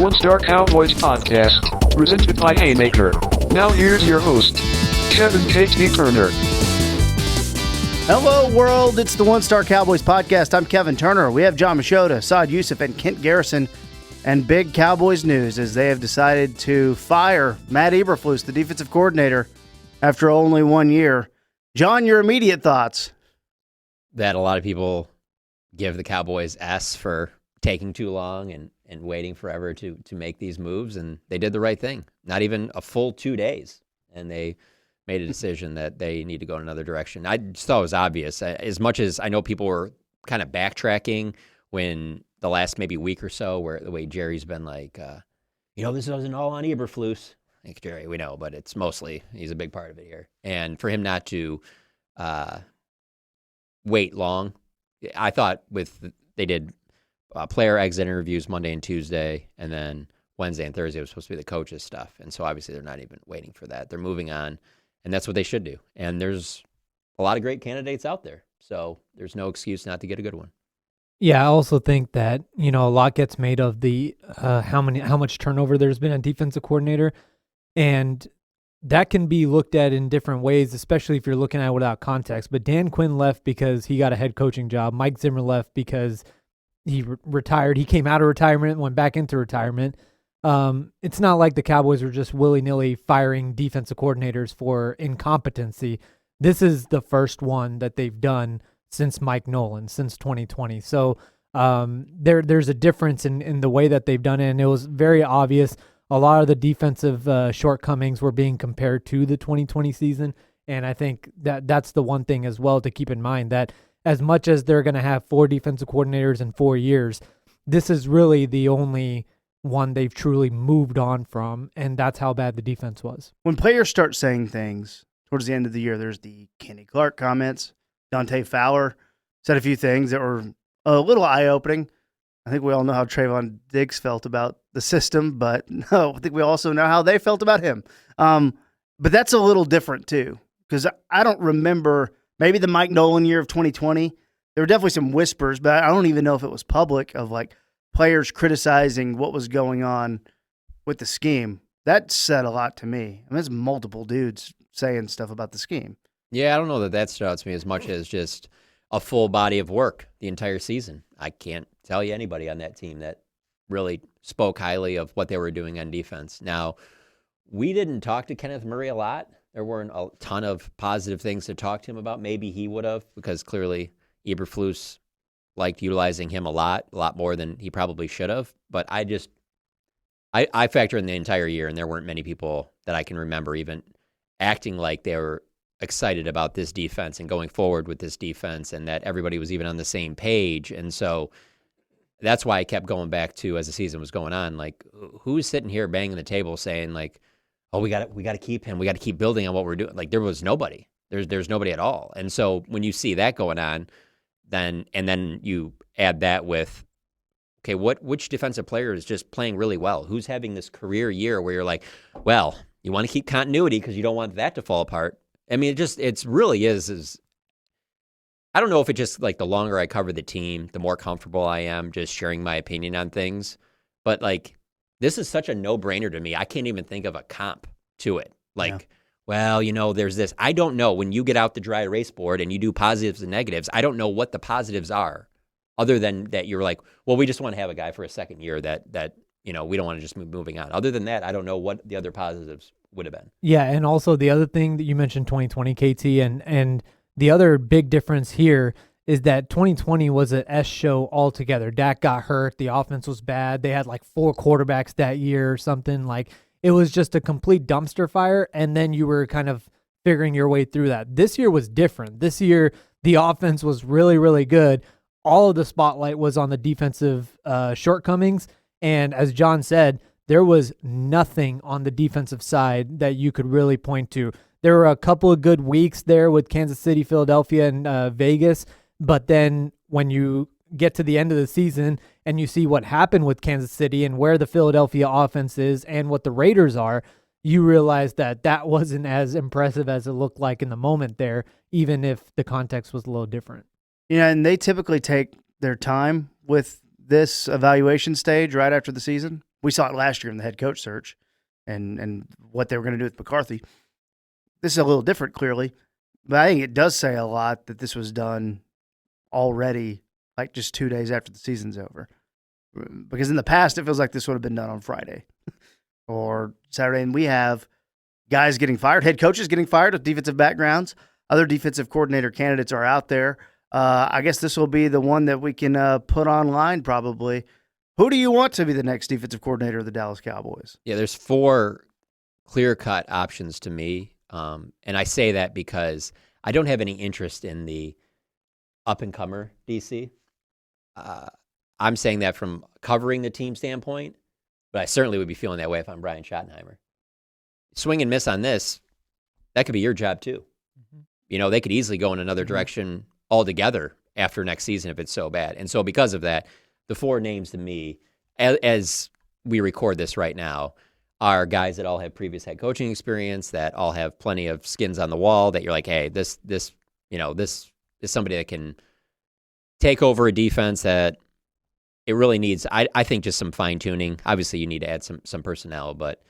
One Star Cowboys podcast, presented by Haymaker. Now here's your host, Kevin K.T. Turner. Hello, world. It's the One Star Cowboys podcast. I'm Kevin Turner. We have John Machota, Saad, Yousuf, and Kent Garrison. And big Cowboys news as they have decided to fire Matt Eberflus, the defensive coordinator, after only 1 year. John, your immediate thoughts? That a lot of people give the Cowboys S for taking too long and waiting forever to make these moves, and they did the right thing. Not even a full 2 days, and they made a decision that they need to go in another direction. I just thought it was obvious. As much as I know people were kind of backtracking when the last maybe week or so, where the way Jerry's been like, this wasn't all on Eberflus. Like, Jerry, we know, but it's mostly, he's a big part of it here. And for him not to wait long, I thought they did player exit interviews Monday and Tuesday, and then Wednesday and Thursday was supposed to be the coaches' stuff. And so obviously they're not even waiting for that. They're moving on, and that's what they should do. And there's a lot of great candidates out there, so there's no excuse not to get a good one. Yeah, I also think that, a lot gets made of the how much turnover there's been at defensive coordinator, and that can be looked at in different ways, especially if you're looking at it without context. But Dan Quinn left because he got a head coaching job. Mike Zimmer left because he retired. He came out of retirement and went back into retirement. It's not like the Cowboys were just willy-nilly firing defensive coordinators for incompetency. This is the first one that they've done since Mike Nolan, since 2020. So there's a difference in the way that they've done it, and it was very obvious. A lot of the defensive shortcomings were being compared to the 2020 season, and I think that's the one thing as well to keep in mind, that as much as they're going to have 4 defensive coordinators in 4 years, this is really the only one they've truly moved on from, and that's how bad the defense was. When players start saying things towards the end of the year, there's the Kenny Clark comments. Dante Fowler said a few things that were a little eye-opening. I think we all know how Trayvon Diggs felt about the system, but no, I think we also know how they felt about him. But that's a little different too, because I don't remember maybe the Mike Nolan year of 2020. There were definitely some whispers, but I don't even know if it was public, of like players criticizing what was going on with the scheme. That said a lot to me. I mean, there's multiple dudes saying stuff about the scheme. Yeah, I don't know that stood out to me as much as just a full body of work the entire season. I can't tell you anybody on that team that really spoke highly of what they were doing on defense. Now, we didn't talk to Kenneth Murray a lot. There weren't a ton of positive things to talk to him about. Maybe he would have, because clearly Eberflus liked utilizing him a lot more than he probably should have. But I factor in the entire year, and there weren't many people that I can remember even acting like they were excited about this defense and going forward with this defense, and that everybody was even on the same page. And so that's why I kept going back to, as the season was going on, like, who's sitting here banging the table saying like, oh, we got to keep him. We got to keep building on what we're doing. Like, there was nobody. There's nobody at all. And so when you see that going on, then you add that with, okay, which defensive player is just playing really well? Who's having this career year where you're like, well, you want to keep continuity because you don't want that to fall apart. I mean, it really is. I don't know if it just, like, the longer I cover the team, the more comfortable I am just sharing my opinion on things. But, like, this is such a no-brainer to me. I can't even think of a comp to it. Like, well, there's this. I don't know. When you get out the dry erase board and you do positives and negatives, I don't know what the positives are, other than that you're like, well, we just want to have a guy for a second year that we don't want to just moving on. Other than that, I don't know what the other positives would have been. Yeah, and also the other thing that you mentioned, 2020, KT, and the other big difference here is that 2020 was an S show altogether. Dak got hurt. The offense was bad. They had like 4 quarterbacks that year or something. Like, it was just a complete dumpster fire, and then you were kind of figuring your way through that. This year was different. This year, the offense was really, really good. All of the spotlight was on the defensive shortcomings, and as John said, there was nothing on the defensive side that you could really point to. There were a couple of good weeks there with Kansas City, Philadelphia, and Vegas, but then when you get to the end of the season and you see what happened with Kansas City and where the Philadelphia offense is and what the Raiders are, you realize that wasn't as impressive as it looked like in the moment there, even if the context was a little different. Yeah, and they typically take their time with this evaluation stage right after the season. we saw it last year in the head coach search and what they were going to do with McCarthy. This is a little different, clearly, but I think it does say a lot that this was done already, like just 2 days after the season's over. Because in the past, it feels like this would have been done on Friday or Saturday, and we have guys getting fired, head coaches getting fired with defensive backgrounds. Other defensive coordinator candidates are out there. I guess this will be the one that we can put online probably. Who do you want to be the next defensive coordinator of the Dallas Cowboys? Yeah, there's 4 clear-cut options to me, and I say that because I don't have any interest in the up-and-comer DC. I'm saying that from covering the team standpoint, but I certainly would be feeling that way if I'm Brian Schottenheimer. Swing and miss on this, that could be your job too. Mm-hmm. They could easily go in another direction altogether after next season if it's so bad. And so because of that, the 4 names to me, as we record this right now, are guys that all have previous head coaching experience, that all have plenty of skins on the wall, that you're like, hey, this is somebody that can take over a defense that it really needs, I think, just some fine-tuning. Obviously, you need to add some personnel, but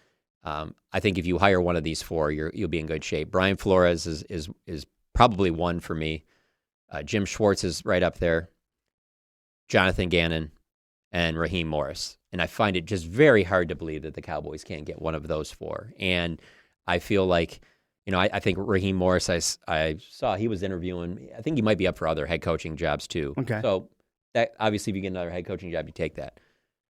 I think if you hire one of these 4, you'll be in good shape. Brian Flores is probably one for me. Jim Schwartz is right up there. Jonathan Gannon and Raheem Morris. And I find it just very hard to believe that the Cowboys can't get one of those 4. And I feel like, I think Raheem Morris, I saw he was interviewing. I think he might be up for other head coaching jobs too. Okay. So that obviously, if you get another head coaching job, you take that.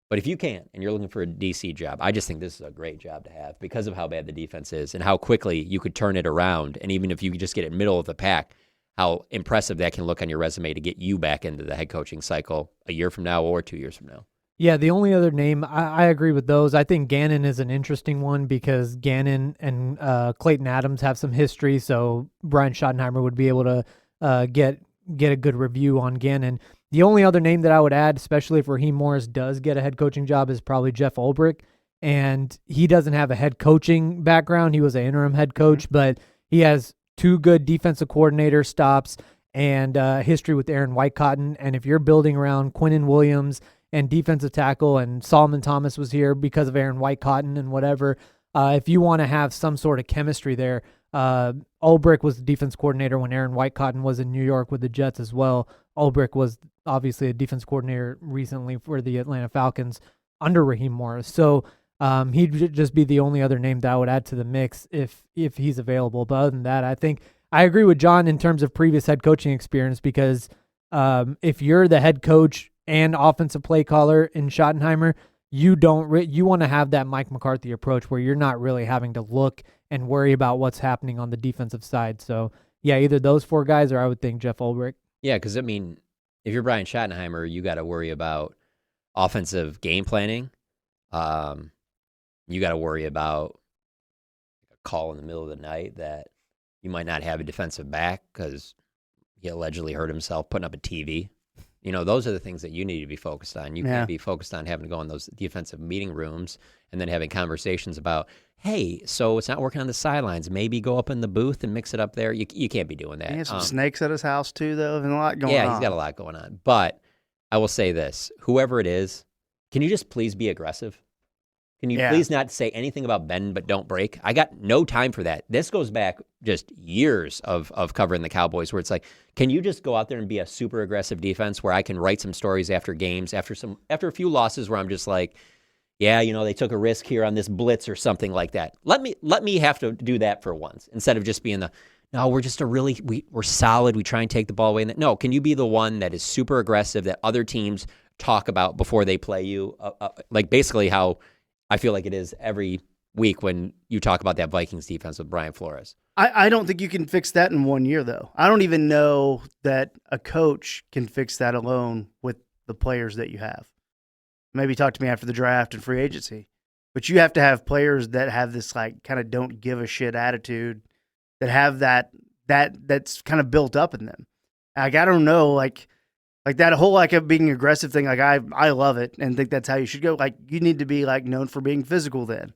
But if you can't and you're looking for a DC job, I just think this is a great job to have because of how bad the defense is and how quickly you could turn it around. And even if you just get it middle of the pack, how impressive that can look on your resume to get you back into the head coaching cycle a year from now or 2 years from now. Yeah, the only other name, I agree with those. I think Gannon is an interesting one because Gannon and Clayton Adams have some history, so Brian Schottenheimer would be able to get a good review on Gannon. The only other name that I would add, especially if Raheem Morris does get a head coaching job, is probably Jeff Ulbrich, and he doesn't have a head coaching background. He was an interim head coach, but he has 2 good defensive coordinator stops and history with Aaron Whitecotton, and if you're building around Quinnen Williams and defensive tackle, and Solomon Thomas was here because of Aaron Whitecotton and whatever. If you want to have some sort of chemistry there, Ulbrich was the defense coordinator when Aaron Whitecotton was in New York with the Jets as well. Ulbrich was obviously a defense coordinator recently for the Atlanta Falcons under Raheem Morris. So he'd just be the only other name that I would add to the mix if he's available. But other than that, I think I agree with John in terms of previous head coaching experience because if you're the head coach and offensive play caller in Schottenheimer, you want to have that Mike McCarthy approach where you're not really having to look and worry about what's happening on the defensive side. So, yeah, either those 4 guys or I would think Jeff Ulbrich. Yeah, because, if you're Brian Schottenheimer, you got to worry about offensive game planning. You got to worry about a call in the middle of the night that you might not have a defensive back because he allegedly hurt himself putting up a TV. Those are the things that you need to be focused on. You can't be focused on having to go in those defensive meeting rooms and then having conversations about, hey, so it's not working on the sidelines. Maybe go up in the booth and mix it up there. You can't be doing that. He has some snakes at his house too, though, and a lot going on. Yeah, he's got a lot going on. But I will say this, whoever it is, can you just please be aggressive? Can you please not say anything about bend but don't break? I got no time for that. This goes back just years of covering the Cowboys where it's like, can you just go out there and be a super aggressive defense where I can write some stories after games, after a few losses where I'm just like, yeah, they took a risk here on this blitz or something like that. Let me have to do that for once instead of just being no, we're just we're solid. We try and take the ball away. No, can you be the one that is super aggressive that other teams talk about before they play you? Like basically how I feel like it is every week when you talk about that Vikings defense with Brian Flores. I don't think you can fix that in 1 year, though. I don't even know that a coach can fix that alone with the players that you have. Maybe talk to me after the draft and free agency. But you have to have players that have this kind of don't give a shit attitude, that have that's kind of built up in them. I don't know, like that whole of being aggressive thing. I love it and think that's how you should go. You need to be known for being physical. Then,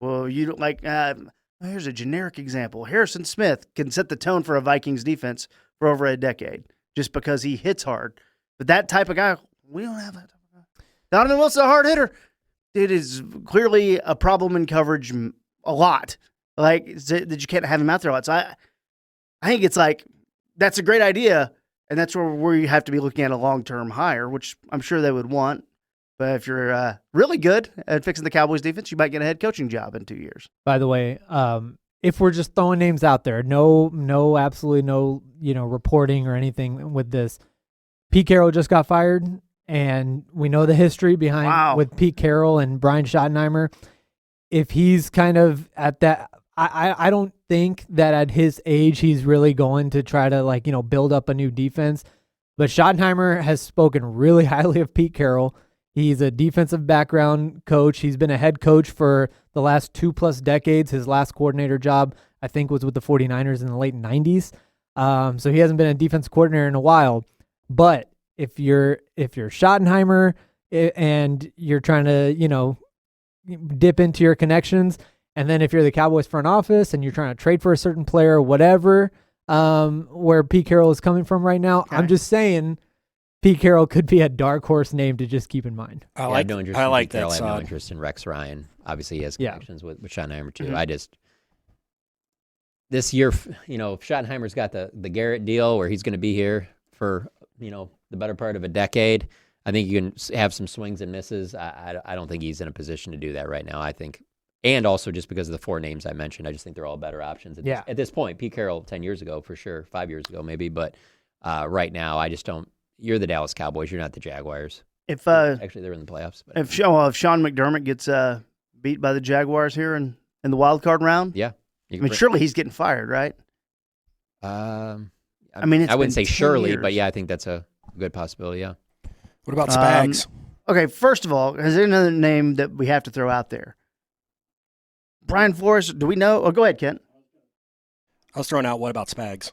well, you don't here's a generic example. Harrison Smith can set the tone for a Vikings defense for over a decade just because he hits hard. But that type of guy, we don't have that type of guy. Donovan Wilson's a hard hitter. It is clearly a problem in coverage a lot. Like, that you can't have him out there a lot. So I think it's like, that's a great idea, and that's where you have to be looking at a long-term hire, which I'm sure they would want. But if you're really good at fixing the Cowboys defense, you might get a head coaching job in 2 years. By the way, if we're just throwing names out there, absolutely no, reporting or anything with this. Pete Carroll just got fired, and we know the history behind with Pete Carroll and Brian Schottenheimer. If he's kind of at that, I don't think that at his age he's really going to try to build up a new defense. But Schottenheimer has spoken really highly of Pete Carroll. He's a defensive background coach. He's been a head coach for the last 2+ decades. His last coordinator job, I think, was with the 49ers in the late 90s. So he hasn't been a defensive coordinator in a while. But if you're Schottenheimer and you're trying to, dip into your connections, and then if you're the Cowboys front office and you're trying to trade for a certain player, whatever, where Pete Carroll is coming from right now, I'm just saying Pete Carroll could be a dark horse name to just keep in mind. I have no interest in Pete Carroll. I have no interest in Rex Ryan. Obviously, he has connections with Schottenheimer too. Mm-hmm. This year, if Schottenheimer's got the Garrett deal where he's going to be here for, the better part of a decade, I think you can have some swings and misses. I don't think he's in a position to do that right now. I think, and also just because of the 4 names I mentioned, I just think they're all better options at this point. Pete Carroll 10 years ago, for sure, 5 years ago maybe, but right now I just don't. You're the Dallas Cowboys. You're not the Jaguars. Actually, they're in the playoffs. But if Sean McDermott gets beat by the Jaguars here in the wild card round, surely he's getting fired, right? I wouldn't say surely, years. But yeah, I think that's a good possibility. Yeah. What about Spags? Okay, first of all, is there another name that we have to throw out there? Brian Flores, do we know? Oh, go ahead, Kent. I was throwing out, what about Spags?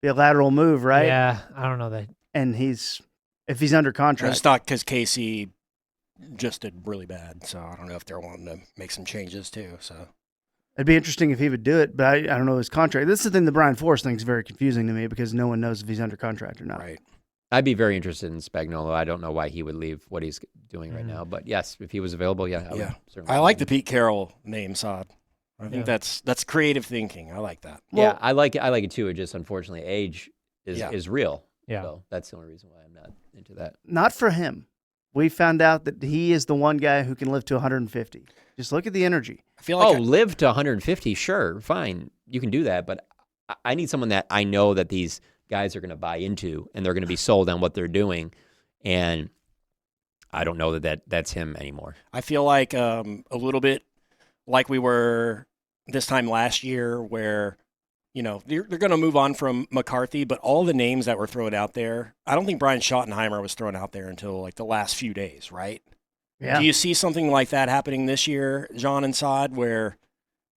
Be a lateral move, right? Yeah, I don't know that. And if he's under contract. It's not because Casey just did really bad, so I don't know if they're wanting to make some changes too. So it'd be interesting if he would do it, but I don't know his contract. This is the thing, the Brian Flores thing is very confusing to me because no one knows if he's under contract or not. Right. I'd be very interested in Spagnuolo. I don't know why he would leave what he's doing right now, but yes, if he was available, I like the Pete Carroll name, Saad. I think that's creative thinking. I like that. Well, I like it too. It just unfortunately age is real. Yeah. So that's the only reason why I'm not into that. Not for him. We found out that he is the one guy who can live to 150. Just look at the energy. I feel like live to 150, sure, fine. You can do that, but I need someone that I know that these guys are going to buy into and they're going to be sold on what they're doing, and I don't know that's him anymore. I feel like a little bit like we were this time last year where, they're going to move on from McCarthy, but all the names that were thrown out there, I don't think Brian Schottenheimer was thrown out there until like the last few days, right? Yeah. Do you see something like that happening this year, John and Saad, where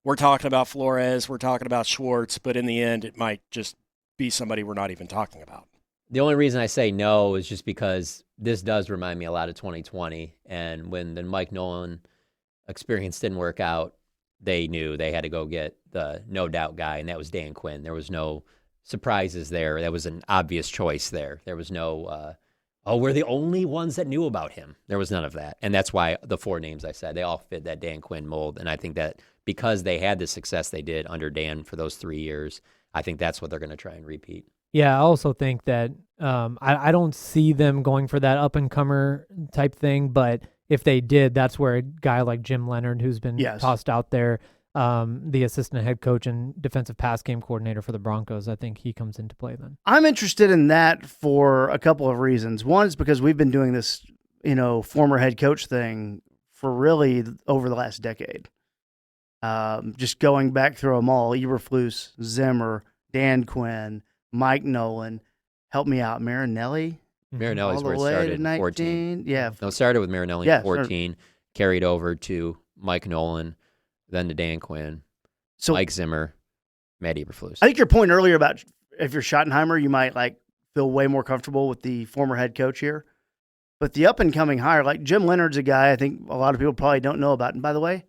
we're talking about Flores, we're talking about Schwartz, but in the end it might just be somebody we're not even talking about? The only reason I say no is just because this does remind me a lot of 2020, and when the Mike Nolan experience didn't work out, they knew they had to go get the no doubt guy, and that was Dan Quinn. There was no surprises there. That was an obvious choice there. There was no, we're the only ones that knew about him. There was none of that. And that's why the 4 names I said, they all fit that Dan Quinn mold. And I think that because they had the success they did under Dan for those 3 years, I think that's what they're going to try and repeat. Yeah, I also think that I don't see them going for that up-and-comer type thing, but if they did, that's where a guy like Jim Leonard, who's been tossed out there, the assistant head coach and defensive pass game coordinator for the Broncos, I think he comes into play then. I'm interested in that for a couple of reasons. One is because we've been doing this, former head coach thing for really over the last decade. Just going back through them all, Eberflus, Zimmer, Dan Quinn, Mike Nolan, help me out, Marinelli. Marinelli's where it started in 14. Yeah. No, it started with Marinelli in 14, carried over to Mike Nolan, then to Dan Quinn, Mike Zimmer, Matt Eberflus. I think your point earlier about if you're Schottenheimer, you might feel way more comfortable with the former head coach here. But the up-and-coming hire, like Jim Leonard's a guy I think a lot of people probably don't know about. And by the way,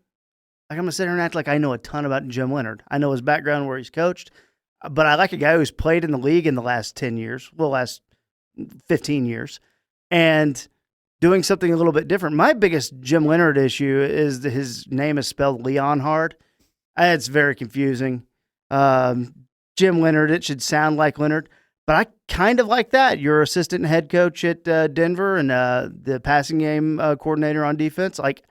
I'm going to sit here and act like I know a ton about Jim Leonard. I know his background, where he's coached. But I like a guy who's played in the league in the last 10 years, last 15 years. And doing something a little bit different. My biggest Jim Leonard issue is that his name is spelled Leonhard. It's very confusing. Jim Leonard, it should sound like Leonard, but I kind of like that. You're assistant head coach at Denver and the passing game coordinator on defense. Like,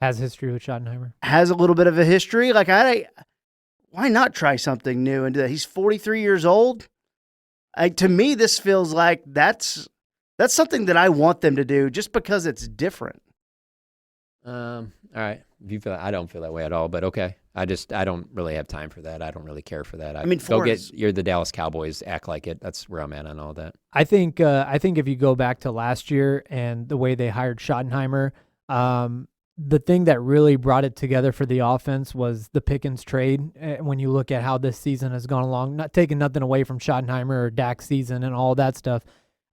Has history with Schottenheimer. has a little bit of a history. Like, why not try something new and do that? He's 43 years old. To me, this feels like that's something that I want them to do just because it's different. All right. If you feel I don't feel that way at all, but okay. I don't really have time for that. I don't really care for that. I mean, you're the Dallas Cowboys. Act like it. That's where I'm at on all that. I think if you go back to last year and the way they hired Schottenheimer, the thing that really brought it together for the offense was the Pickens trade. When you look at how this season has gone along, not taking nothing away from Schottenheimer or Dak's season and all that stuff,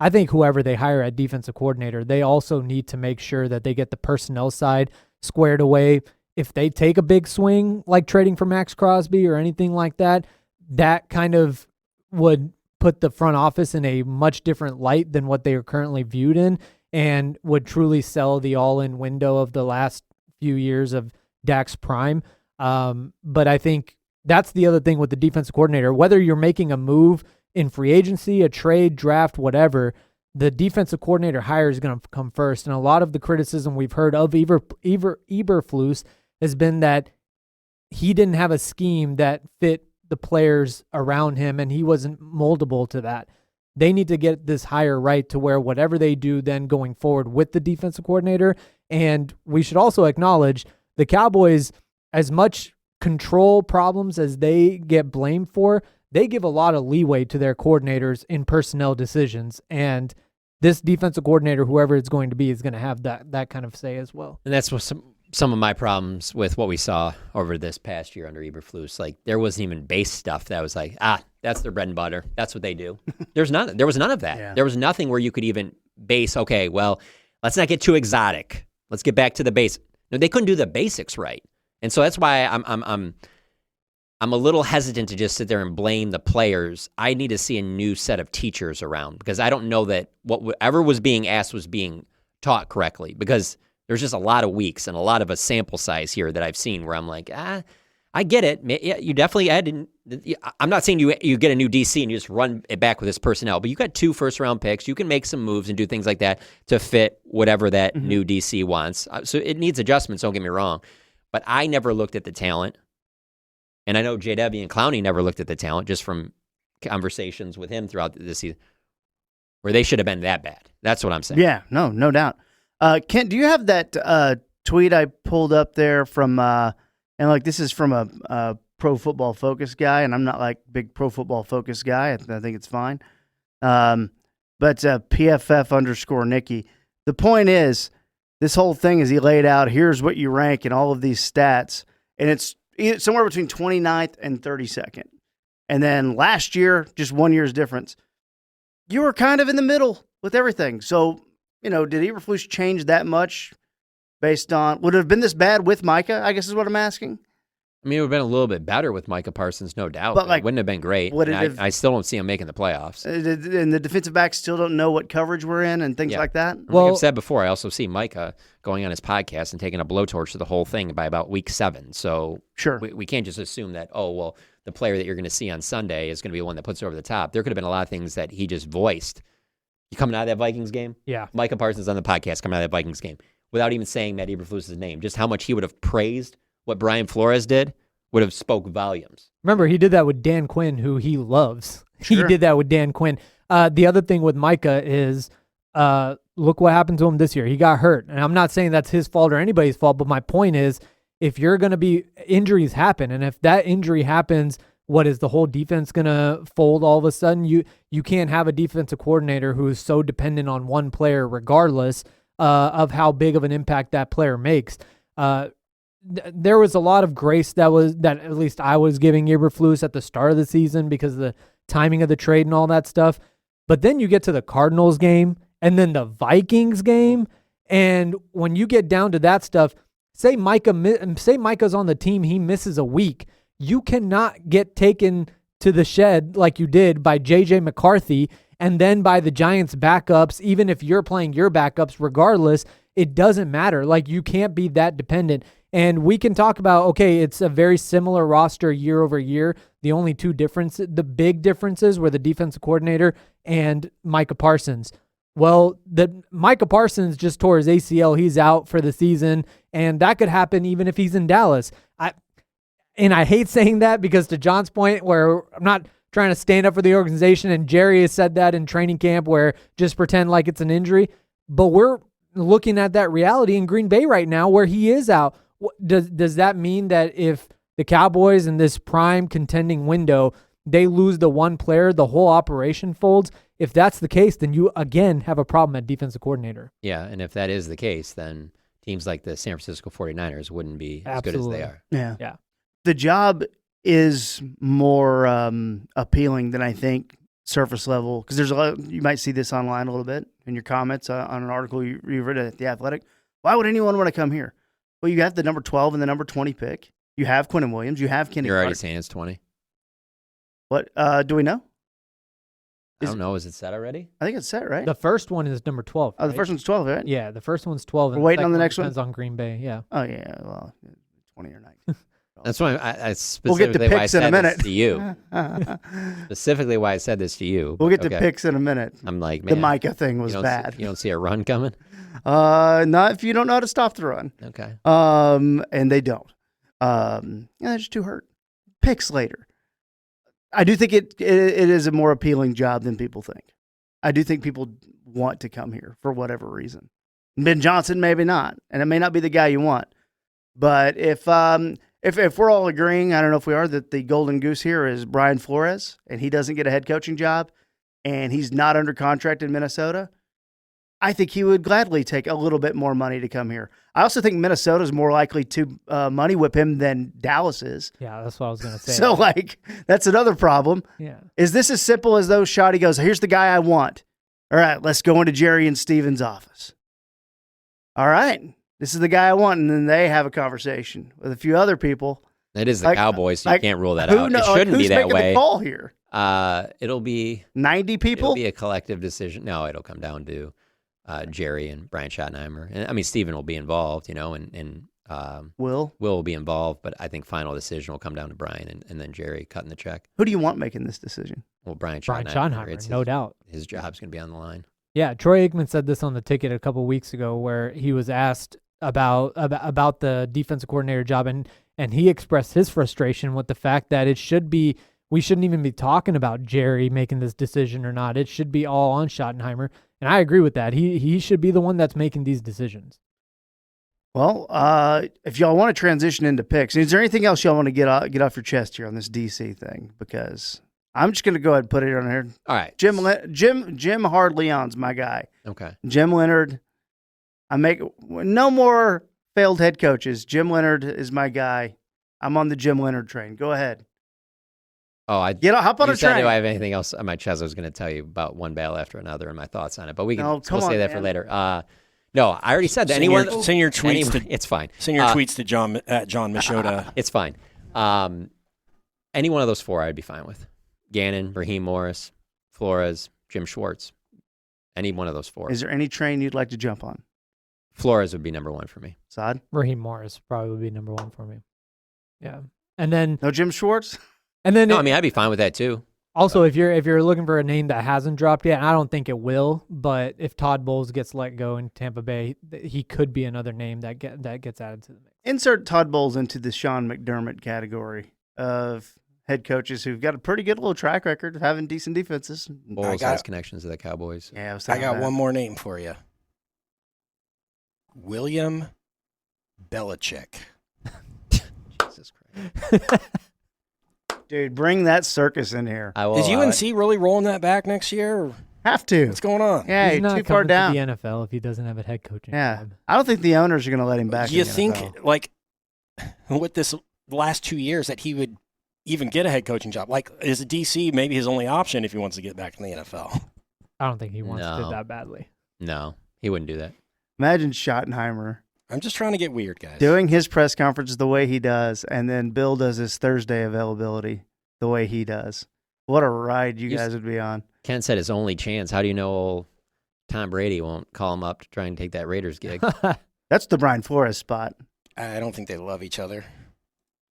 I think whoever they hire at defensive coordinator, they also need to make sure that they get the personnel side squared away. If they take a big swing, like trading for Max Crosby or anything like that, that kind of would put the front office in a much different light than what they are currently viewed in, and would truly sell the all-in window of the last few years of Dak's prime. But I think that's the other thing with the defensive coordinator. Whether you're making a move in free agency, a trade, draft, whatever, the defensive coordinator hire is going to come first. And a lot of the criticism we've heard of Eberflus has been that he didn't have a scheme that fit the players around him, and he wasn't moldable to that. They need to get this hire right to where whatever they do then going forward with the defensive coordinator. And we should also acknowledge the Cowboys, as much control problems as they get blamed for, they give a lot of leeway to their coordinators in personnel decisions. And this defensive coordinator, whoever it's going to be, is going to have that kind of say as well. And that's what some of my problems with what we saw over this past year under Eberflus. Like, there wasn't even base stuff that was like, that's their bread and butter. That's what they do. There was none of that. Yeah. There was nothing where you could even base, okay, well, let's not get too exotic. Let's get back to the base. No, they couldn't do the basics right. And so that's why I'm a little hesitant to just sit there and blame the players. I need to see a new set of teachers around, because I don't know that whatever was being asked was being taught correctly, because there's just a lot of weeks and a lot of a sample size here that I've seen where I'm like, I get it. Yeah, you definitely I'm not saying you get a new DC and you just run it back with this personnel, but you got 2 first-round picks. You can make some moves and do things like that to fit whatever that new DC wants. So it needs adjustments, don't get me wrong. But I never looked at the talent. And I know J.W. and Clowney never looked at the talent, just from conversations with him throughout the season, where they should have been that bad. That's what I'm saying. Yeah, no doubt. Kent, do you have that tweet I pulled up there from, and like this is from a Pro Football Focus guy, and I'm not like big Pro Football Focus guy. I think it's fine. But PFF_Nikki. The point is, this whole thing is he laid out, here's what you rank in all of these stats, and it's somewhere between 29th and 32nd. And then last year, just 1 year's difference, you were kind of in the middle with everything. So, did Eberflus change that much based on, would it have been this bad with Micah, I guess is what I'm asking? I mean, it would have been a little bit better with Micah Parsons, no doubt. But it wouldn't have been great. I still don't see him making the playoffs. And the defensive backs still don't know what coverage we're in and things like that? Well, like I've said before, I also see Micah going on his podcast and taking a blowtorch to the whole thing by about week 7. So sure, we can't just assume that, the player that you're going to see on Sunday is going to be one that puts it over the top. There could have been a lot of things that he just voiced. You coming out of that Vikings game? Yeah. Micah Parsons on the podcast coming out of that Vikings game without even saying Matt Eberflus' name. Just how much he would have praised what Brian Flores did would have spoke volumes. Remember, he did that with Dan Quinn, who he loves. Sure. He did that with Dan Quinn. The other thing with Micah is, look what happened to him this year. He got hurt. And I'm not saying that's his fault or anybody's fault, but my point is, if you're going to be, injuries happen. And if that injury happens, what is the whole defense going to fold all of a sudden? You can't have a defensive coordinator who is so dependent on one player regardless of how big of an impact that player makes. There was a lot of grace that at least I was giving Eberflus at the start of the season because of the timing of the trade and all that stuff. But then you get to the Cardinals game and then the Vikings game, and when you get down to that stuff, say Micah's on the team, he misses a week. You cannot get taken to the shed like you did by J.J. McCarthy and then by the Giants' backups, even if you're playing your backups, regardless, it doesn't matter. Like, you can't be that dependent. And we can talk about, okay, it's a very similar roster year over year. The only two differences, the big differences were the defensive coordinator and Micah Parsons. Well, Micah Parsons just tore his ACL. He's out for the season, and that could happen even if he's in Dallas. I hate saying that because, to John's point, where I'm not trying to stand up for the organization, and Jerry has said that in training camp, where just pretend like it's an injury. But we're looking at that reality in Green Bay right now where he is out. Does that mean that if the Cowboys in this prime contending window, they lose the one player, the whole operation folds? If that's the case, then you, again, have a problem at defensive coordinator. Yeah, and if that is the case, then teams like the San Francisco 49ers wouldn't be as good as they are. Yeah. The job is more appealing than I think surface level, because there's a lot. You might see this online a little bit in your comments on an article you read at The Athletic. Why would anyone want to come here? Well, you have the number 12 and the number 20 pick. You have Quinnen Williams. You have Kenny You're already Clark. saying it's 20? What do we know? I don't know. Is it set already? I think it's set, right? The first one is number 12. Oh, the right? first one's 12, right? Yeah, the first one's 12. We're and waiting on the second next one? Depends on Green Bay, yeah. Oh, yeah. Well, 20 or 19. That's why I We'll specifically get to why I picks in a said minute. this to you. Specifically why I said this to you. We'll get to Okay. picks in a minute. I'm like, man, The Micah thing was you don't bad. you don't see a run coming? Not if you don't know how to stop the run. Okay. And they don't. They're just too hurt. Picks later. I do think it is a more appealing job than people think. I do think people want to come here for whatever reason. Ben Johnson, maybe not, and it may not be the guy you want. But if we're all agreeing, I don't know if we are, that the golden goose here is Brian Flores, and he doesn't get a head coaching job, and he's not under contract in Minnesota, I think he would gladly take a little bit more money to come here. I also think Minnesota is more likely to money whip him than Dallas is. Yeah, that's what I was going to say. So, that's another problem. yeah. Is this as simple as though Shoddy goes, here's the guy I want. All right, let's go into Jerry and Steven's office. All right, this is the guy I want. And then they have a conversation with a few other people. It is the Cowboys, so you can't rule that out. It shouldn't be that way. Who's making the call here? It'll be 90 people? It'll be a collective decision. No, it'll come down to Jerry and Brian Schottenheimer. And I mean, Steven will be involved, and Will will be involved, but I think final decision will come down to Brian and then Jerry cutting the check. Who do you want making this decision? Well, Brian Brian Schottenheimer, Schottenheimer, no doubt. His job's going to be on the line. Yeah, Troy Aikman said this on the ticket a couple weeks ago, where he was asked about the defensive coordinator job, and he expressed his frustration with the fact that we shouldn't even be talking about Jerry making this decision or not. It should be all on Schottenheimer, and I agree with that. He should be the one that's making these decisions. Well, if y'all want to transition into picks, is there anything else y'all want to get off your chest here on this DC thing? Because I'm just going to go ahead and put it on here. All right. Jim Hard-Leon's my guy. Okay. Jim Leonard. No more failed head coaches. Jim Leonard is my guy. I'm on the Jim Leonard train. Go ahead. Oh, Hop on you a said, train. do I have anything else on my chest? I was going to tell you about one battle after another and my thoughts on it, but we'll say that for later. No, I already said that. Send your tweets it's fine. Send your tweets to John Machota. It's fine. Any one of those four I'd be fine with. Gannon, Raheem Morris, Flores, Jim Schwartz. Any one of those four. Is there any train you'd like to jump on? Flores would be number one for me. Saad? Raheem Morris probably would be number one for me. Yeah, and then No Jim Schwartz? No, I mean, I'd be fine with that too. Also, if you're looking for a name that hasn't dropped yet, and I don't think it will, but if Todd Bowles gets let go in Tampa Bay, he could be another name that gets added to the mix. Insert Todd Bowles into the Sean McDermott category of head coaches who've got a pretty good little track record of having decent defenses. Bowles has connections to the Cowboys. Yeah, I got one more name for you. William Belichick. Jesus Christ. Dude, bring that circus in here. Is UNC really rolling that back next year? Or Have to. what's going on? Yeah, He's not too far coming down. to the NFL if he doesn't have a head coaching Yeah. job. I don't think the owners are going to let him back. Do you in the think, NFL. with this last 2 years, that he would even get a head coaching job? Is a DC maybe his only option if he wants to get back in the NFL? I don't think he wants No. to that badly. No, he wouldn't do that. Imagine Schottenheimer I'm just trying to get weird, guys. doing his press conference the way he does, and then Bill does his Thursday availability the way he does. What a ride you guys would be on. Ken said his only chance. How do you know Tom Brady won't call him up to try and take that Raiders gig? That's the Brian Flores spot, I don't think they love each other.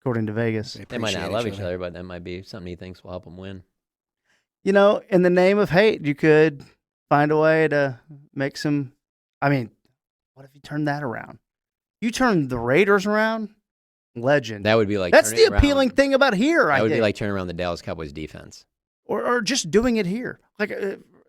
according to Vegas. They might not love each other, but that might be something he thinks will help him win. You know, in the name of hate, you could find a way to make some. I mean, what if you turn that around? You turn the Raiders around, legend. That would be like That's the turning appealing around, thing about here. That I would be think. like turning around the Dallas Cowboys defense. Or just doing it here, like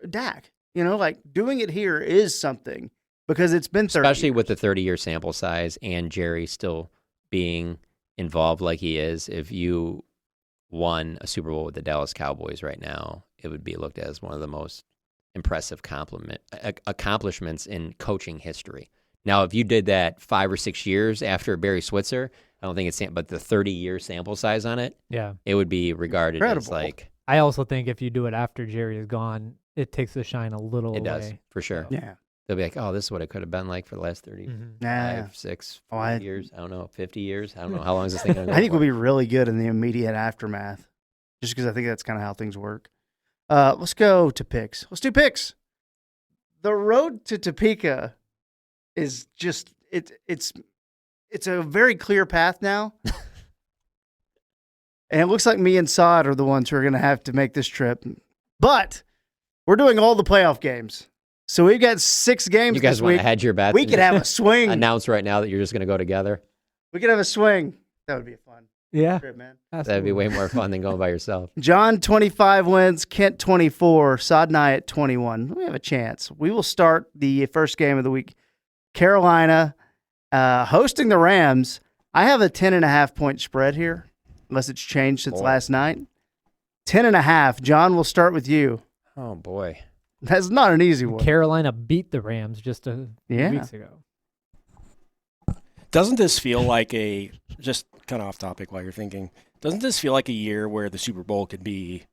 Dak. You know, like doing it here is something because it's been 30 Especially years. with the 30-year sample size and Jerry still being involved like he is. If you won a Super Bowl with the Dallas Cowboys right now, it would be looked at as one of the most impressive accomplishments in coaching history. Now, if you did that 5 or 6 years after Barry Switzer, I don't think it's, but the 30-year sample size on it, Yeah. it would be regarded as Incredible. like, I also think if you do it after Jerry is gone, it takes the shine a little it away. does, for sure. Yeah. They'll be like, oh, this is what it could have been like for the last 30, Mhm. Nah. 5, 6, Oh, 40 years. I don't know, 50 years. I don't know. How long is this thing going to go I think for? we'll be really good in the immediate aftermath, just because I think that's kind of how things work. Let's go to picks. Let's do picks. The road to Topeka is just it's a very clear path now, and it looks like me and Saad are the ones who are going to have to make this trip. But we're doing all the playoff games, so we've got 6 games You guys this want week. to hedge your bets? We and could just have a swing. announce right now that you're just going to go together. We could have a swing. That would be a fun Yeah. trip, man. That'd be way more fun than going by yourself. John 25 wins, Kent 24, Saad and I at 21. We have a chance. We will start the first game of the week. Carolina hosting the Rams. I have a 10.5 point spread here, unless it's changed since Boy. last night. 10.5. John, we'll start with you. Oh, boy. That's not an easy one. Carolina beat the Rams just a few weeks ago. Doesn't this feel like just kind of off topic while you're thinking, doesn't this feel like a year where the Super Bowl could be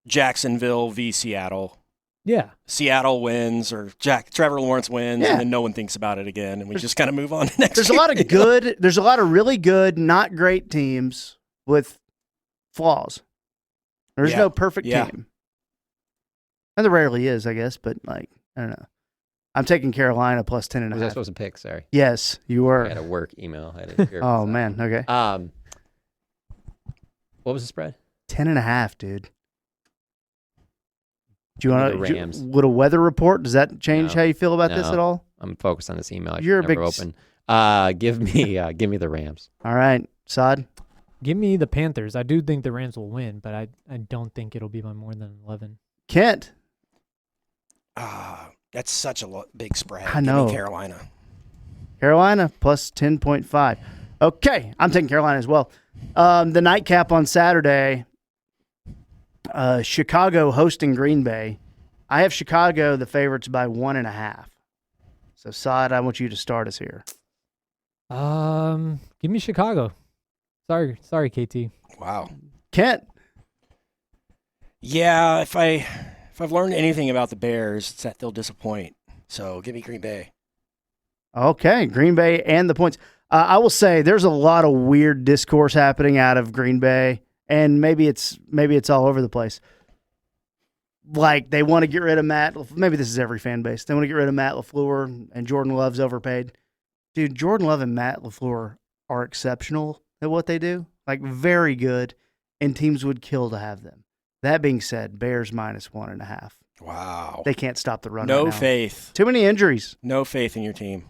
Jacksonville v. Seattle? Yeah. Seattle wins or Trevor Lawrence wins, Yeah. and then no one thinks about it again, and we just kind of move on to next There's a year. lot of good, there's a lot of really good, not great teams with flaws. There's Yeah. no perfect Yeah. team. And there rarely is, I guess, but like, I don't know. I'm taking Carolina plus 10.5. Was I supposed to pick? Sorry. Yes, you I had were. a work email. I had to hear Oh this man, okay. out. What was the spread? 10.5, dude. Do you Give me want the to? Rams. Would a weather report? Does that change No. how you feel about this No. at all? I'm focused on this email. I You're a should big never s- open. Give me the Rams. All right, Saad. Give me the Panthers. I do think the Rams will win, but I don't think it'll be by more than 11. Kent. That's such a big spread. I Give me know. Carolina. Carolina plus 10.5. Okay, I'm taking Carolina as well. The nightcap on Saturday, Chicago hosting Green Bay. I have Chicago the favorites by 1.5. So, Saad, I want you to start us here. Give me Chicago. Sorry, KT. Wow. Kent. Yeah, if I've learned anything about the Bears, it's that they'll disappoint. So give me Green Bay. Okay, Green Bay and the points. I will say there's a lot of weird discourse happening out of Green Bay, and maybe it's all over the place. Like they want to get rid of Matt. Maybe this is every fan base. They want to get rid of Matt LaFleur and Jordan Love's overpaid. Dude, Jordan Love and Matt LaFleur are exceptional at what they do. Like very good, and teams would kill to have them. That being said, Bears minus 1.5. Wow. They can't stop the run. No right now. faith. Too many injuries. No faith in your team.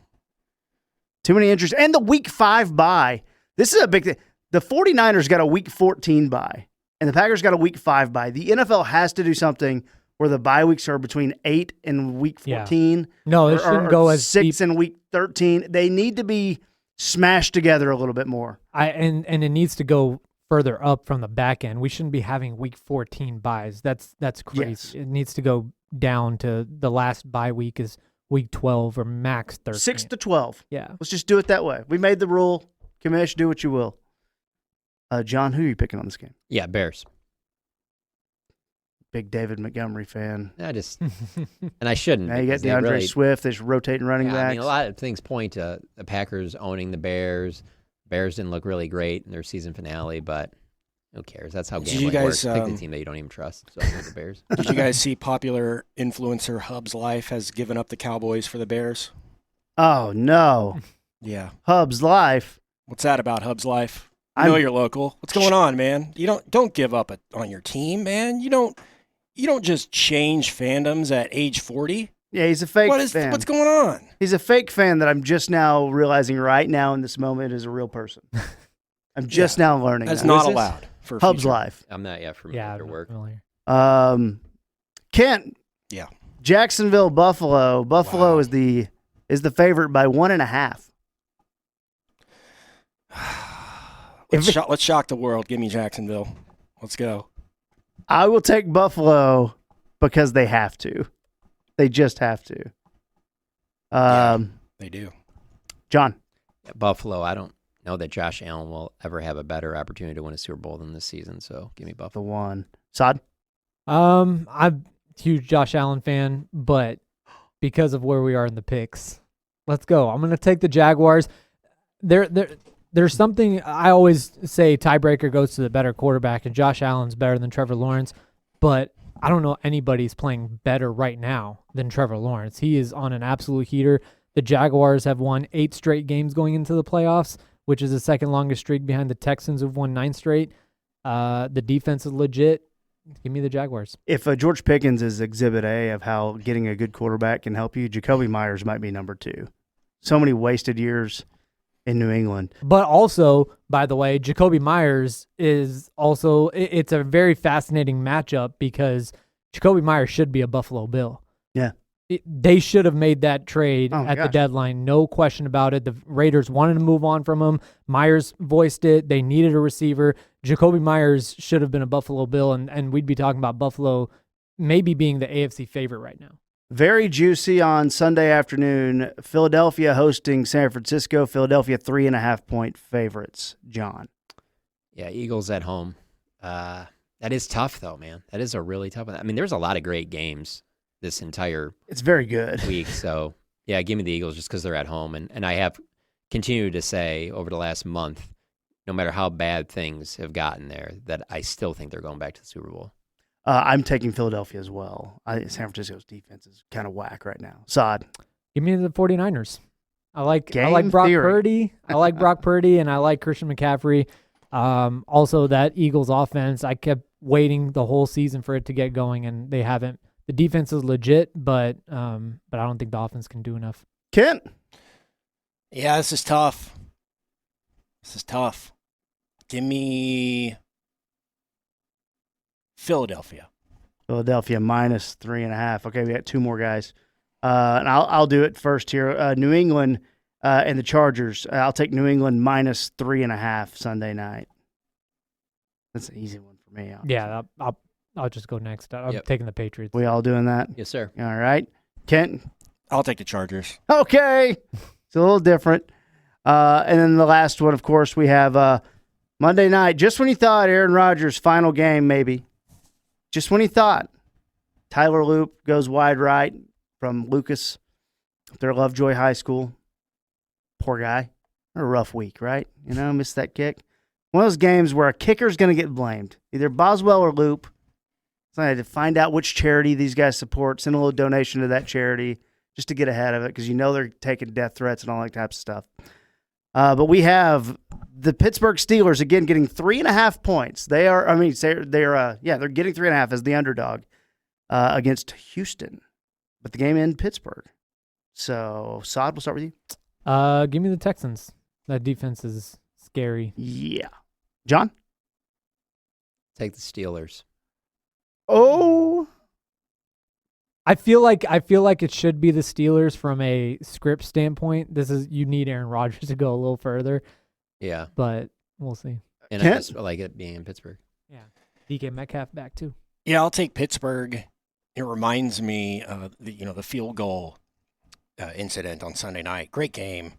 Too many injuries. And the week 5 bye. This is a big thing. The 49ers got a week 14 bye, and the Packers got a week 5 bye. The NFL has to do something where the bye weeks are between 8 and week 14. No, it or shouldn't go as 6 deep. and week 13. They need to be smashed together a little bit more. And it needs to go further up from the back end. We shouldn't be having week 14 buys. That's crazy. Yes. It needs to go down to the last bye week is week 12 or max 13. 6 to 12. Yeah. Let's just do it that way. We made the rule. Commish, do what you will. John, who are you picking on this game? Yeah, Bears. Big David Montgomery fan. I just and I shouldn't. Now you got because they DeAndre really- Swift. There's rotating running Yeah, backs. I mean, a lot of things point to the Packers owning the Bears. Bears didn't look really great in their season finale, but Who cares? That's how Did you gambling guys, works. Pick the team that you don't even trust. So I pick the Bears. Did you guys see popular influencer Hub's Life has given up the Cowboys for the Bears? Oh no, Yeah. Hub's Life. What's that about, Hub's Life? I know you're local. What's going on, man? You don't give up on your team, man. You don't just change fandoms at age 40. Yeah, he's a fake fan. What's going on? He's a fake fan that I'm just now realizing right now in this moment is a real person. I'm just now learning. That's that. not allowed for Hub's future. Life. I'm not yet familiar with their work. Kent. Yeah. Jacksonville, Buffalo. Buffalo Wow. is the favorite by 1.5. Let's shock the world. Give me Jacksonville. Let's go. I will take Buffalo because they have to. They just have to. They do. John. Yeah, Buffalo, I don't know that Josh Allen will ever have a better opportunity to win a Super Bowl than this season, so give me The Buffalo. one. Saad. I'm a huge Josh Allen fan, but because of where we are in the picks, let's go. I'm going to take the Jaguars. There's something I always say, tiebreaker goes to the better quarterback, and Josh Allen's better than Trevor Lawrence, but I don't know anybody's playing better right now than Trevor Lawrence. He is on an absolute heater. The Jaguars have won 8 straight games going into the playoffs, which is the second longest streak behind the Texans, who've won 9 straight. The defense is legit. Give me the Jaguars. If George Pickens is exhibit A of how getting a good quarterback can help you, Jacoby Myers might be number 2. So many wasted years in New England. But also, by the way, Jacoby Myers is also, it's a very fascinating matchup because Jacoby Myers should be a Buffalo Bill. Yeah. They should have made that trade Oh my at the gosh. deadline. No question about it. The Raiders wanted to move on from him. Myers voiced it. They needed a receiver. Jacoby Myers should have been a Buffalo Bill, and we'd be talking about Buffalo maybe being the AFC favorite right now. Very juicy on Sunday afternoon. Philadelphia hosting San Francisco. Philadelphia 3.5-point favorites. John. Yeah, Eagles at home. That is tough, though, man. That is a really tough one. I mean, there's a lot of great games this entire It's very good. week. So, yeah, give me the Eagles just because they're at home. And I have continued to say over the last month, no matter how bad things have gotten there, that I still think they're going back to the Super Bowl. I'm taking Philadelphia as well. San Francisco's defense is kind of whack right now. Saad. Give me the 49ers. I like Game Brock theory. Purdy. I like Brock Purdy, and I like Christian McCaffrey. Also, that Eagles offense, I kept waiting the whole season for it to get going, and they haven't. The defense is legit, but I don't think the offense can do enough. Kent. Yeah, this is tough. Give me Philadelphia. Philadelphia minus 3.5. Okay, we got 2 more guys. And I'll do it first here. New England and the Chargers. I'll take New England minus 3.5 Sunday night. That's an easy one for me. Obviously. Yeah, I'll just go next. I'm Yep. taking the Patriots. We all doing that? Yes, sir. All right. Kent. I'll take the Chargers. Okay. It's a little different. And then the last one, of course, we have Monday night. Just when you thought Aaron Rodgers' final game, maybe. Just when you thought. Tyler Loop goes wide right from Lucas, their Lovejoy High School. Poor guy. What a rough week, right? Missed that kick. One of those games where a kicker's going to get blamed. Either Boswell or Loop. So I had to find out which charity these guys support, send a little donation to that charity just to get ahead of it because they're taking death threats and all that type of stuff. But we have the Pittsburgh Steelers again getting 3.5 points. They're getting 3.5 as the underdog against Houston. But the game in Pittsburgh. So, Saad, we'll start with you. Give me the Texans. That defense is scary. Yeah. John? Take the Steelers. Oh. I feel like it should be the Steelers from a script standpoint. You need Aaron Rodgers to go a little further, Yeah. but we'll see. And Kent? I just like it being in Pittsburgh. Yeah, DK Metcalf back too. Yeah, I'll take Pittsburgh. It reminds me of the field goal incident on Sunday night. Great game.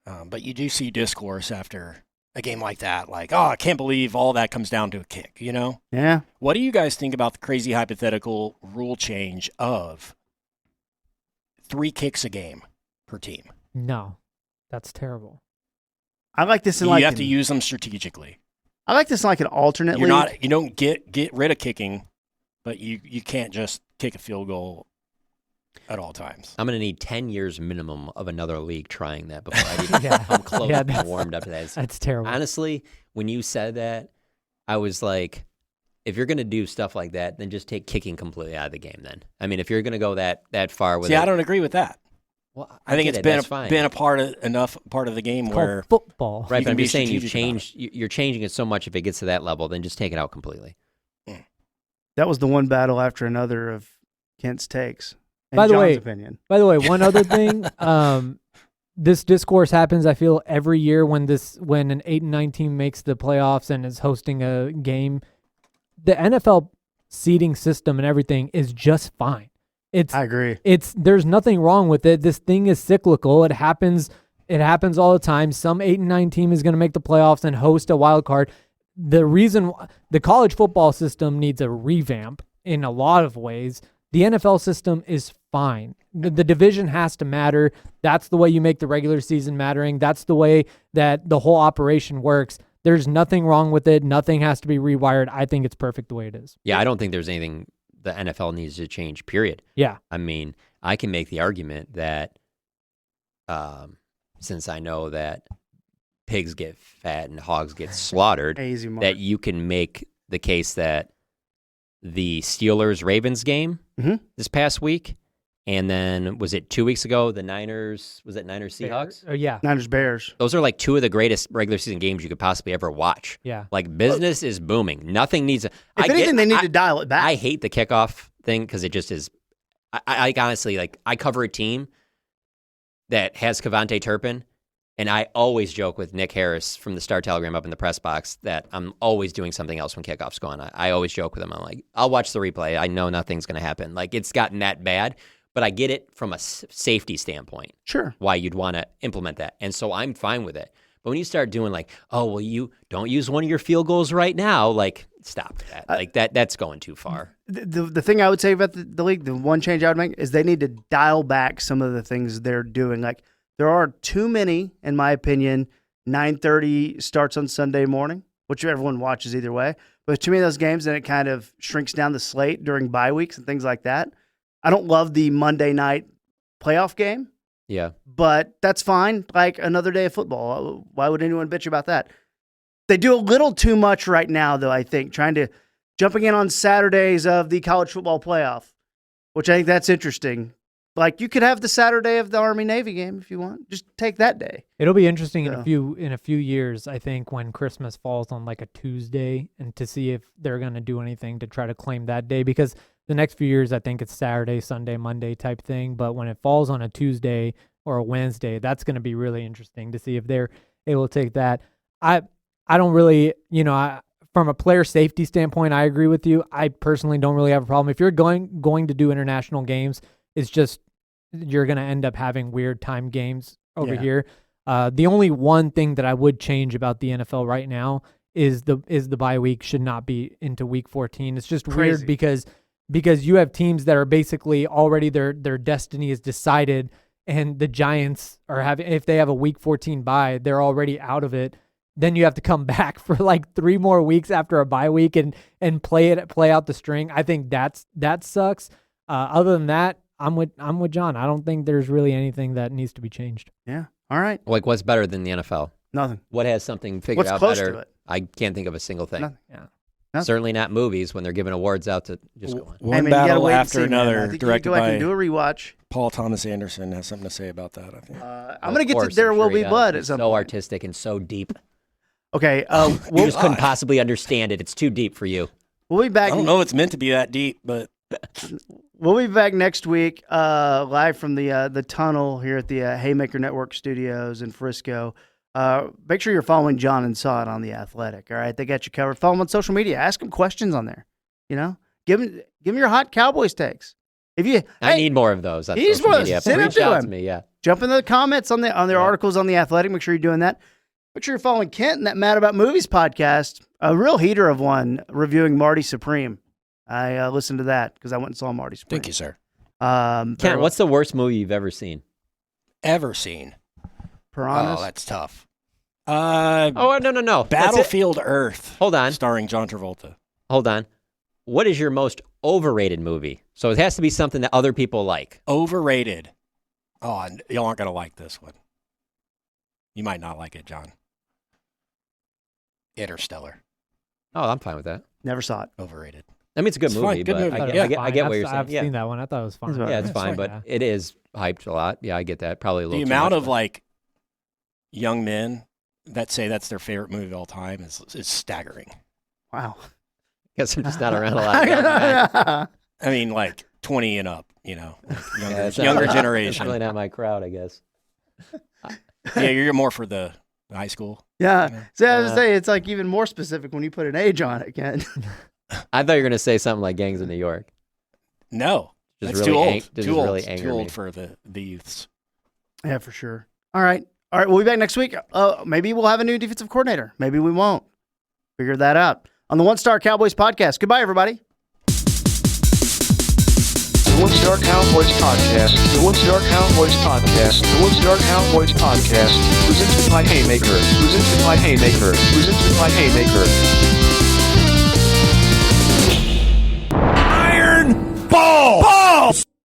But you do see discourse after a game like that, like, oh, I can't believe all that comes down to a kick, Yeah. What do you guys think about the crazy hypothetical rule change of 3 kicks a game per team? No, that's terrible. I like this in You have to use them strategically. I like this like an alternate You're league. not. You don't get rid of kicking, but you can't just kick a field goal at all times. I'm going to need 10 years minimum of another league trying that before I even Yeah. come close Yeah, to being that's- warmed up to that. That's terrible. Honestly, when you said that, I was like, if you're going to do stuff like that, then just take kicking completely out of the game then. I mean, if you're going to go that far with See, it. I don't agree with that. Well, I think get it's it, been that's fine. been a part of the game It's where called football. Right, You but can I'm be just saying strategic about you're changing it so much if it gets to that level, then just take it out completely. That was the one battle after another of Kent's takes. And By the John's way- opinion. By the way, one other thing, this discourse happens, I feel, every year when an 8-9 team makes the playoffs and is hosting a game. The NFL seeding system and everything is just fine. I agree. There's nothing wrong with it. This thing is cyclical. It happens all the time. Some 8-9 team is going to make the playoffs and host a wild card. The reason the college football system needs a revamp in a lot of ways. The NFL system is fine. The division has to matter. That's the way you make the regular season mattering. That's the way that the whole operation works. There's nothing wrong with it. Nothing has to be rewired. I think it's perfect the way it is. Yeah, I don't think there's anything the NFL needs to change, period. Yeah. I mean, I can make the argument that since I know that pigs get fat and hogs get slaughtered, Easy mark. that you can make the case that the Steelers-Ravens game Mhm. this past week, and then was it 2 weeks ago, the Niners-Seahawks? Yeah. Niners Bears. Those are like two of the greatest regular season games you could possibly ever watch. Yeah. Like, business is booming. Nothing needs If anything, they need to dial it back. I hate the kickoff thing because it just is. I honestly, like, I cover a team that has Cavante Turpin, and I always joke with Nick Harris from the Star Telegram up in the press box that I'm always doing something else when kickoffs go on. I always joke with him. I'm like, I'll watch the replay. I know nothing's going to happen. Like, it's gotten that bad, but I get it from a safety standpoint. Sure. Why you'd want to implement that. And so I'm fine with it. But when you start doing like, oh, well, you don't use one of your field goals right now, like, stop that. Like, that's going too far. The thing I would say about the league, the one change I would make is they need to dial back some of the things they're doing. Like, there are too many, in my opinion. 9:30 starts on Sunday morning, which everyone watches either way. But too many of those games, and it kind of shrinks down the slate during bye weeks and things like that. I don't love the Monday night playoff game, Yeah. but that's fine. Like another day of football. Why would anyone bitch about that? They do a little too much right now, though, I think, jumping in on Saturdays of the college football playoff, which I think that's interesting. Like, you could have the Saturday of the Army-Navy game if you want. Just take that day. It'll be interesting in Yeah. a few years, I think, when Christmas falls on like a Tuesday, and to see if they're going to do anything to try to claim that day, because the next few years I think it's Saturday, Sunday, Monday type thing, but when it falls on a Tuesday or a Wednesday, that's going to be really interesting to see if they're able to take that. I don't really, from a player safety standpoint, I agree with you. I personally don't really have a problem if you're going to do international games. It's just you're going to end up having weird time games over here. The only one thing that I would change about the NFL right now is the bye week should not be into week 14. It's just Crazy. weird because you have teams that are basically already their destiny is decided, and the Giants are if they have a week 14 bye, they're already out of it. Then you have to come back for like 3 more weeks after a bye week and play out the string. I think that sucks. Other than that, I'm with John. I don't think there's really anything that needs to be changed. Yeah. All right. Like, what's better than the NFL? Nothing. What has something figured What's out close better? to it? I can't think of a single thing. Nothing. Yeah. Nothing. Certainly not movies when they're giving awards out to just go on. One Hey, man, you gotta battle wait and after see, man. I another, think you directed go back by and do a rewatch. Paul Thomas Anderson has something to say about that, I think. I'm going to get to There Will Be Blood at some So point. artistic and so deep. Okay. You We'll, just couldn't possibly understand it. It's too deep for you. we'll be I back. don't know if it's meant to be that deep, but We'll be back next week, live from the tunnel here at the Haymaker Network Studios in Frisco. Make sure you're following John and Saad on The Athletic. All right, they got you covered. Follow them on social media. Ask them questions on there. Give them your hot Cowboys takes. I need more of those on he needs social more of media. those. Send them Reach to out him. to me, yeah. jump in the comments on their articles on The Athletic. Make sure you're doing that. Make sure you're following Kent and that Mad About Movies podcast. A real heater of one reviewing Marty Supreme. I listened to that because I went and saw Marty Supreme. thank you, sir. Kent, what's the worst movie you've ever seen? Ever seen? Piranhas? Oh, that's tough. Oh, no. That's it. Battlefield Earth. Hold on. Starring John Travolta. Hold on. What is your most overrated movie? So it has to be something that other people like. Overrated. Oh, y'all aren't going to like this one. You might not like it, John. Interstellar. Oh, I'm fine with that. Never saw it. Overrated. I mean, it's a good It's movie, fine. Good but movie. I get what you're saying. I've seen that one. I thought it was fun. It's Yeah, it's fine, fine. but Yeah. it is hyped a lot. Yeah, I get that. Probably a little The too amount much, of but- like young men that say that's their favorite movie of all time is staggering. Wow. Guess I'm just not around a lot. Yeah, I mean, like 20 and up, you know, younger, it's not- younger It's generation. really not my crowd, I guess. Yeah, you're more for the high school. Yeah. So I was gonna say it's like even more specific when you put an age on it, Ken. I thought you were going to say something like Gangs of New York. No, Just that's really too old. just Too old. really anger Too me. old for the youths. Yeah, for sure. All right. We'll be back next week. Maybe we'll have a new defensive coordinator. Maybe we won't. Figure that out on the One Star Cowboys podcast. Goodbye, everybody. The One Star Cowboys Podcast. The One Star Cowboys Podcast. The One Star Cowboys Podcast. Presented by Haymaker. Presented by Haymaker. Presented by Haymaker.